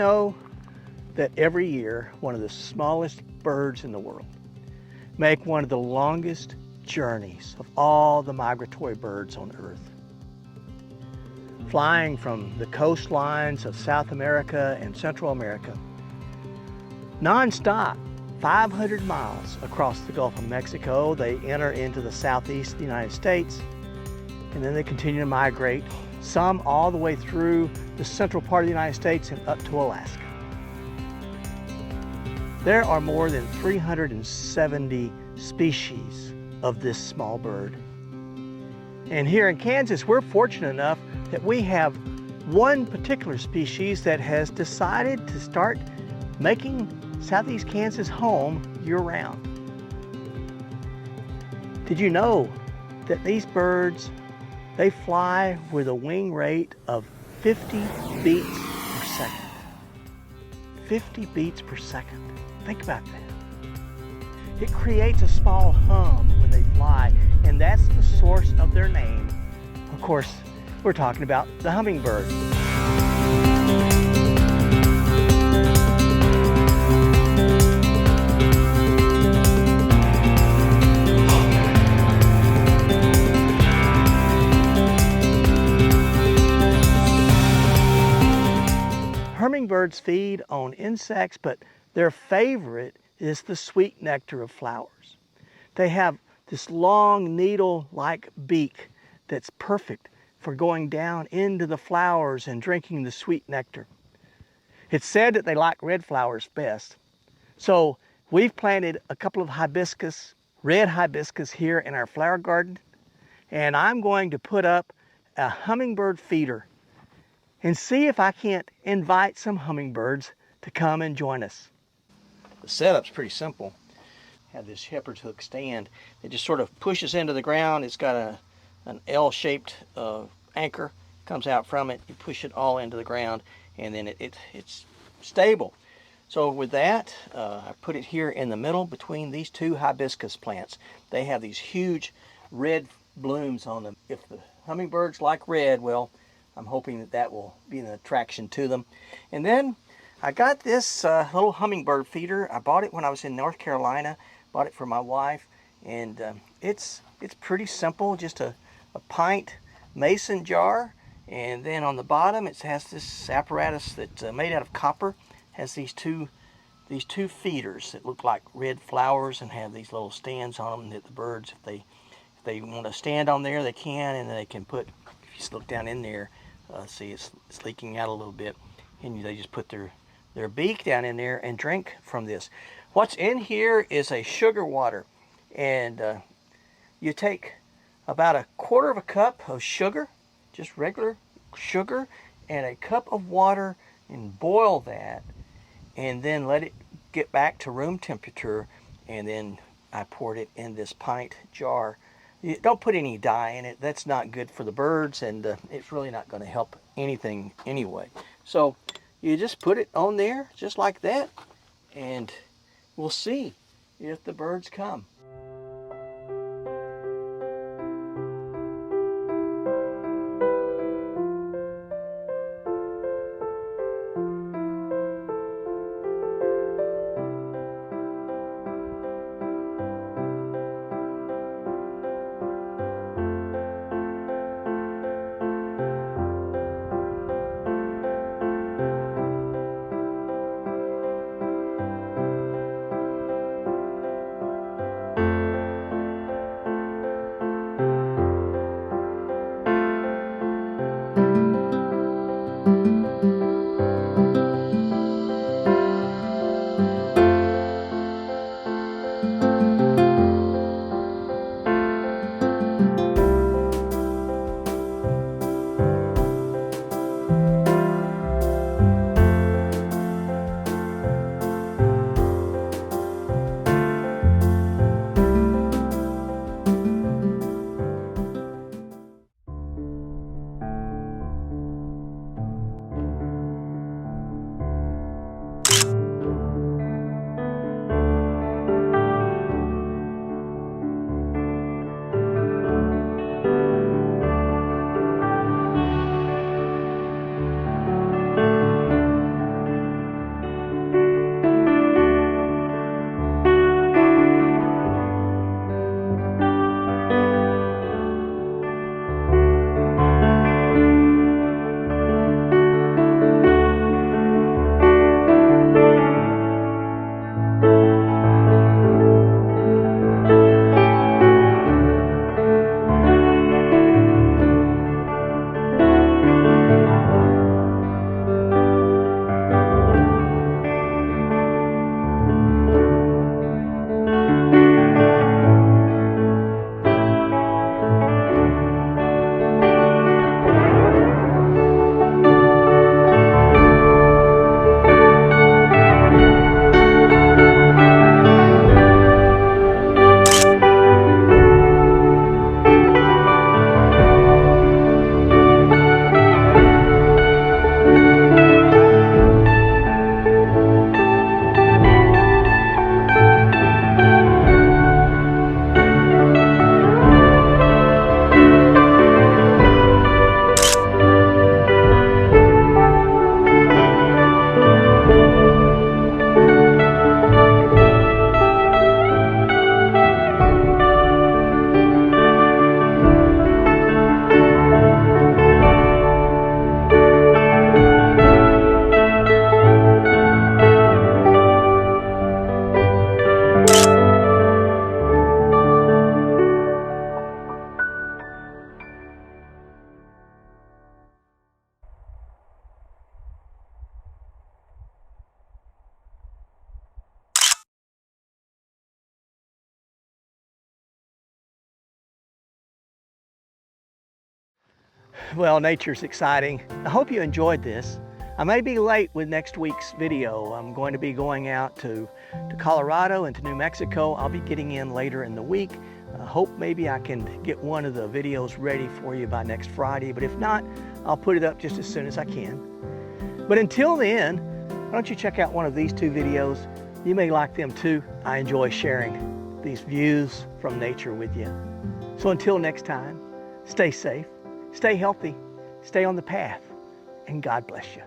know that every year one of the smallest birds in the world make one of the longest journeys of all the migratory birds on Earth? Flying from the coastlines of South America and Central America, non-stop, 500 miles across the Gulf of Mexico, they enter into the southeast of the United States, and then they continue to migrate, some all the way through the central part of the United States and up to Alaska. There are more than 370 species of this small bird. And here in Kansas, we're fortunate enough that we have one particular species that has decided to start making Southeast Kansas home year-round. Did you know that these birds, they fly with a wing rate of 50 beats per second? 50 beats per second. Think about that. It creates a small hum when they fly, and that's the source of their name. Of course, we're talking about the hummingbird. Hummingbirds feed on insects, but their favorite is the sweet nectar of flowers. They have this long needle-like beak that's perfect for going down into the flowers and drinking the sweet nectar. It's said that they like red flowers best. So we've planted a couple of hibiscus, red hibiscus here in our flower garden, and I'm going to put up a hummingbird feeder and see if I can't invite some hummingbirds to come and join us. The setup's pretty simple. Have this shepherd's hook stand. It just sort of pushes into the ground. It's got an L-shaped anchor, comes out from it. You push it all into the ground, and then it's stable. So with that, I put it here in the middle between these two hibiscus plants. They have these huge red blooms on them. If the hummingbirds like red, well, I'm hoping that that will be an attraction to them. And then I got this little hummingbird feeder. I bought it when I was in North Carolina. Bought it for my wife, and it's pretty simple. Just a pint mason jar, and then on the bottom it has this apparatus that's made out of copper. Has these two feeders that look like red flowers and have these little stands on them that the birds, if they want to stand on there, they can, and they can put. If you just look down in there, see it's leaking out a little bit, and they just put their beak down in there and drink from this. What's in here is a sugar water, and you take about 1/4 cup of sugar, just regular sugar, and a cup of water, and boil that, and then let it get back to room temperature, and then I poured it in this pint jar. You don't put any dye in it. That's not good for the birds, and it's really not going to help anything anyway. So you just put it on there just like that, and we'll see if the birds come. Well, nature's exciting. I hope you enjoyed this. I may be late with next week's video. I'm going to be going out to Colorado and to New Mexico. I'll be getting in later in the week. I hope maybe I can get one of the videos ready for you by next Friday, but if not, I'll put it up just as soon as I can. But until then, why don't you check out one of these two videos? You may like them too. I enjoy sharing these views from nature with you. So until next time, stay safe, stay healthy, stay on the path, and God bless you.